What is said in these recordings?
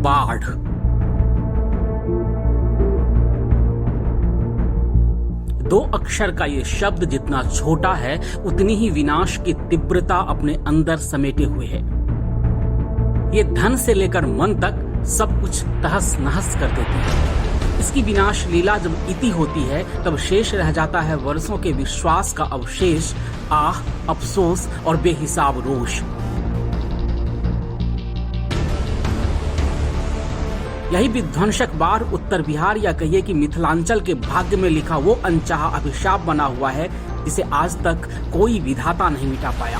बाढ़। दो अक्षर का ये शब्द जितना छोटा है उतनी ही विनाश की तीव्रता अपने अंदर समेटे हुए है। ये धन से लेकर मन तक सब कुछ तहस नहस कर देती है। इसकी विनाश लीला जब इति होती है तब शेष रह जाता है वर्षों के विश्वास का अवशेष, आह, अफसोस और बेहिसाब रोष। यही विध्वंसक बाढ़ उत्तर बिहार या कहिए कि मिथिलांचल के भाग्य में लिखा वो अनचाहा अभिशाप बना हुआ है जिसे आज तक कोई विधाता नहीं मिटा पाया।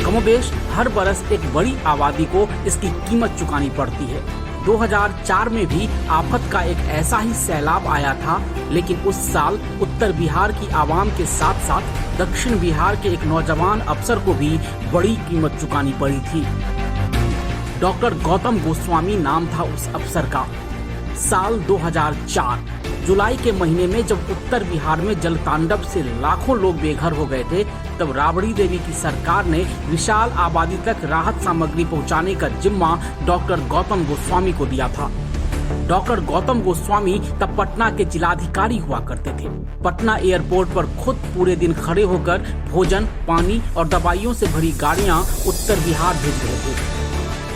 कमोबेश हर बरस एक बड़ी आबादी को इसकी कीमत चुकानी पड़ती है। 2004 में भी आफत का एक ऐसा ही सैलाब आया था, लेकिन उस साल उत्तर बिहार की आवाम के साथ साथ दक्षिण बिहार के एक नौजवान अफसर को भी बड़ी कीमत चुकानी पड़ी थी। डॉक्टर गौतम गोस्वामी नाम था उस अफसर का। साल 2004 जुलाई के महीने में जब उत्तर बिहार में जलतांडव से लाखों लोग बेघर हो गए थे, तब राबड़ी देवी की सरकार ने विशाल आबादी तक राहत सामग्री पहुंचाने का जिम्मा डॉक्टर गौतम गोस्वामी को दिया था। डॉक्टर गौतम गोस्वामी तब पटना के जिलाधिकारी हुआ करते थे। पटना एयरपोर्ट पर खुद पूरे दिन खड़े होकर भोजन, पानी और दवाइयों से भरी गाड़ियां उत्तर बिहार भेज रहे थे।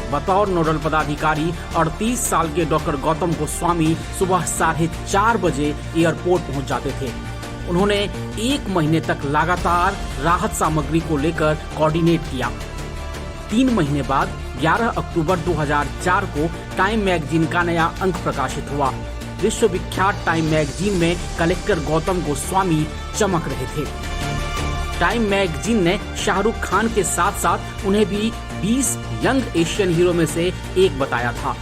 बतौर नोडल पदाधिकारी 38 साल के डॉक्टर गौतम गोस्वामी सुबह 4:30 बजे एयरपोर्ट पहुंच जाते थे। उन्होंने 1 महीने तक लगातार राहत सामग्री को लेकर कोऑर्डिनेट किया। 3 महीने बाद 11 अक्टूबर 2004 को टाइम मैगजीन का नया अंक प्रकाशित हुआ। विश्वविख्यात टाइम मैगजीन में कलेक्टर गौतम गोस्वामी चमक रहे थे। टाइम मैगजीन ने शाहरुख खान के साथ साथ उन्हें भी 20 यंग एशियन हीरो में से एक बताया था।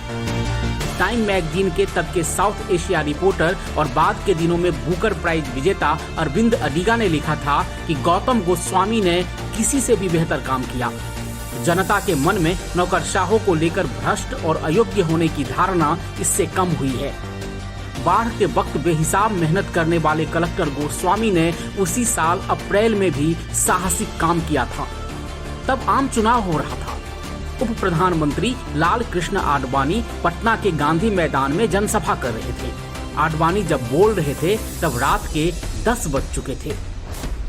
टाइम मैगजीन के तब के साउथ एशिया रिपोर्टर और बाद के दिनों में बुकर प्राइज विजेता अरविंद अडिगा ने लिखा था कि गौतम गोस्वामी ने किसी से भी बेहतर काम किया। जनता के मन में नौकरशाहों को लेकर भ्रष्ट और अयोग्य होने की धारणा इससे कम हुई है। बाढ़ के वक्त बेहिसाब मेहनत करने वाले कलेक्टर गोस्वामी ने उसी साल अप्रैल में भी साहसिक काम किया था। तब आम चुनाव हो रहा था। उप प्रधानमंत्री लाल कृष्ण आडवाणी पटना के गांधी मैदान में जनसभा कर रहे थे। आडवाणी जब बोल रहे थे तब रात के 10 बज चुके थे।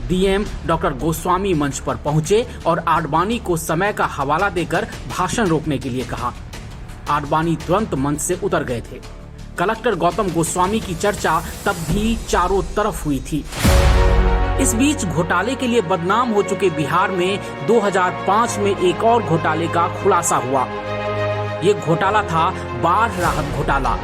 डीएम डॉक्टर गोस्वामी मंच पर पहुंचे और आडवाणी को समय का हवाला देकर भाषण रोकने के लिए कहा। आडवाणी तुरंत मंच से उतर गए थे। कलेक्टर गौतम गोस्वामी की चर्चा तब भी चारों तरफ हुई थी। इस बीच घोटाले के लिए बदनाम हो चुके बिहार में 2005 में एक और घोटाले का खुलासा हुआ। ये घोटाला था बाढ़ राहत घोटाला।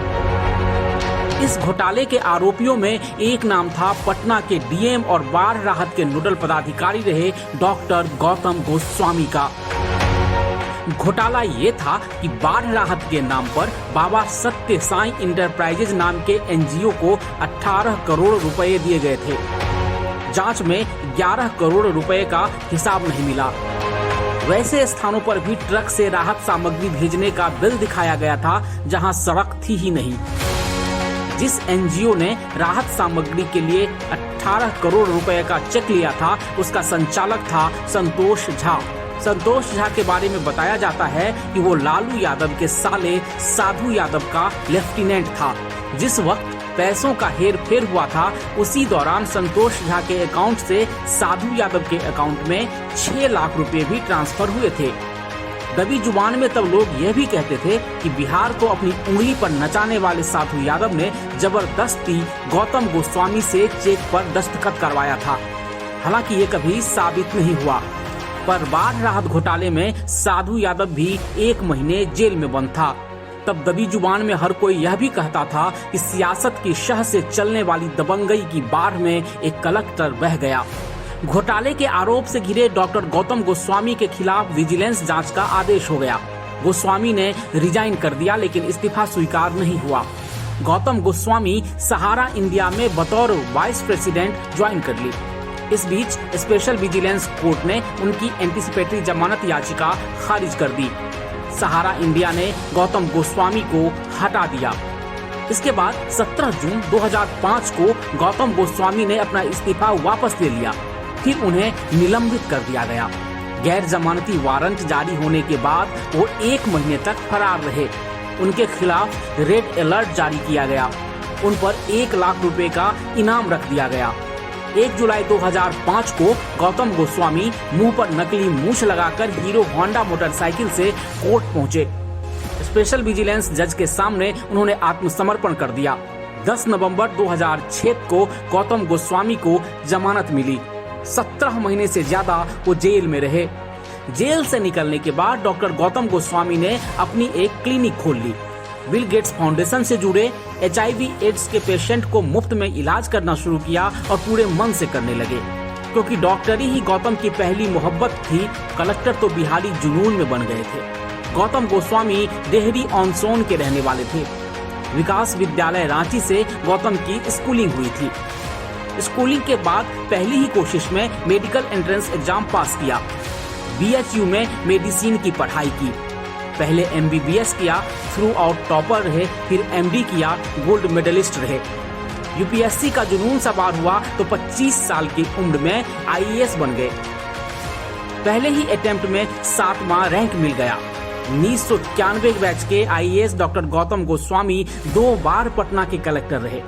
इस घोटाले के आरोपियों में एक नाम था पटना के डीएम और बाढ़ राहत के नोडल पदाधिकारी रहे डॉक्टर गौतम गोस्वामी का। घोटाला ये था कि बाढ़ राहत के नाम पर बाबा सत्य साई इंटरप्राइजेज नाम के एनजीओ को 18 करोड़ रुपए दिए गए थे। जांच में 11 करोड़ रुपए का हिसाब नहीं मिला। वैसे स्थानों पर भी ट्रक से राहत सामग्री भेजने का बिल दिखाया गया था जहां सड़क थी ही नहीं। जिस एनजीओ ने राहत सामग्री के लिए 18 करोड़ रुपए का चेक लिया था उसका संचालक था संतोष झा। संतोष झा के बारे में बताया जाता है कि वो लालू यादव के साले साधु यादव का लेफ्टिनेंट था। जिस वक्त पैसों का हेर फेर हुआ था उसी दौरान संतोष झा के अकाउंट से साधु यादव के अकाउंट में 6 लाख रुपए भी ट्रांसफर हुए थे। दबी जुबान में तब लोग यह भी कहते थे कि बिहार को अपनी उंगली पर नचाने वाले साधु यादव ने जबरदस्ती गौतम गोस्वामी से चेक पर दस्तखत करवाया था। हालांकि ये कभी साबित नहीं हुआ। पर बाढ़ राहत घोटाले में साधु यादव भी 1 महीने जेल में बंद था। तब दबी जुबान में हर कोई यह भी कहता था कि सियासत की शह से चलने वाली दबंगई की बाढ़ में एक कलेक्टर बह गया। घोटाले के आरोप से घिरे डॉक्टर गौतम गोस्वामी के खिलाफ विजिलेंस जांच का आदेश हो गया। गोस्वामी ने रिजाइन कर दिया लेकिन इस्तीफा स्वीकार नहीं हुआ। गौतम गोस्वामी सहारा इंडिया में बतौर वाइस प्रेसिडेंट ज्वाइन कर ली। इस बीच स्पेशल विजिलेंस कोर्ट ने उनकी एंटीसिपेटरी जमानत याचिका खारिज कर दी। सहारा इंडिया ने गौतम गोस्वामी को हटा दिया। इसके बाद 17 जून 2005 को गौतम गोस्वामी ने अपना इस्तीफा वापस ले लिया। फिर उन्हें निलंबित कर दिया गया। गैर जमानती वारंट जारी होने के बाद वो 1 महीने तक फरार रहे। उनके खिलाफ रेड अलर्ट जारी किया गया। उन पर 1 लाख रुपए का इनाम रख दिया गया। 1 जुलाई 2005 को गौतम गोस्वामी मुंह पर नकली मूछ लगाकर हीरो होंडा मोटरसाइकिल से कोर्ट पहुंचे। स्पेशल विजिलेंस जज के सामने उन्होंने आत्मसमर्पण कर दिया। 10 नवंबर 2006 को गौतम गोस्वामी को जमानत मिली। 17 महीने से ज्यादा वो जेल में रहे। जेल से निकलने के बाद डॉक्टर गौतम गोस्वामी ने अपनी एक क्लिनिक खोल ली। बिल गेट्स फाउंडेशन से जुड़े HIV एड्स के पेशेंट को मुफ्त में इलाज करना शुरू किया और पूरे मन से करने लगे। क्योंकि डॉक्टरी ही गौतम की पहली मोहब्बत थी, कलेक्टर तो बिहारी जुनून में बन गए थे। गौतम गोस्वामी डेहरी ऑन सोन के रहने वाले थे। विकास विद्यालय रांची से गौतम की स्कूलिंग हुई थी। स्कूलिंग के बाद पहली ही कोशिश में मेडिकल एंट्रेंस एग्जाम पास किया। BHU में मेडिसिन की पढ़ाई की। पहले MBBS किया, थ्रू आउट टॉपर रहे, फिर MD किया, गोल्ड मेडलिस्ट रहे। UPSC का जुनून सवार हुआ तो 25 साल की उम्र में IAS बन गए। पहले ही अटेम्प्ट में 7वां रैंक मिल गया। 1991 बैच के IAS डॉक्टर गौतम गोस्वामी 2 बार पटना के कलेक्टर रहे।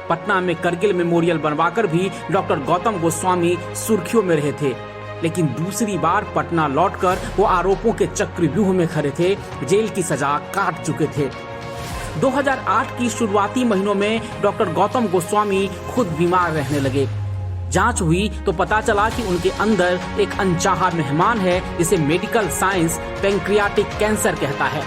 पटना में करगिल मेमोरियल बनवाकर भी डॉक्टर गौतम गोस्वामी सुर्खियों में रहे थे। लेकिन दूसरी बार पटना लौटकर वो आरोपों के चक्रव्यूह में खड़े थे, जेल की सजा काट चुके थे। 2008 की शुरुआती महीनों में डॉक्टर गौतम गोस्वामी खुद बीमार रहने लगे। जांच हुई तो पता चला कि उनके अंदर एक अनचाहा मेहमान है, जिसे मेडिकल साइंस पैंक्रियाटिक कैंसर कहता है।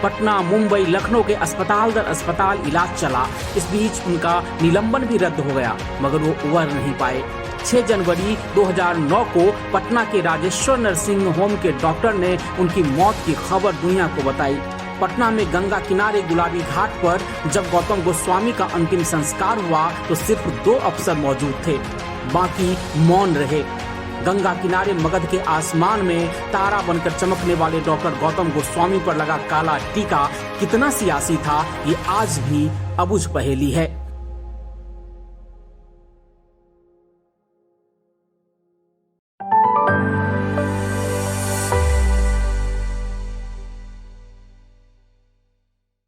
पटना, मुंबई, लखनऊ के अस्पताल दर अस्पताल इलाज चला। इस बीच उनका निलंबन भी रद्द हो गया, मगर वो उबर नहीं पाए। 6 जनवरी 2009 को पटना के राजेश्वर नर्सिंग होम के डॉक्टर ने उनकी मौत की खबर दुनिया को बताई। पटना में गंगा किनारे गुलाबी घाट पर जब गौतम गोस्वामी का अंतिम संस्कार हुआ तो सिर्फ 2 अफसर मौजूद थे, बाकी मौन रहे। गंगा किनारे मगध के आसमान में तारा बनकर चमकने वाले डॉक्टर गौतम गोस्वामी पर लगा काला टीका कितना सियासी था, ये आज भी अबुझ पहेली है।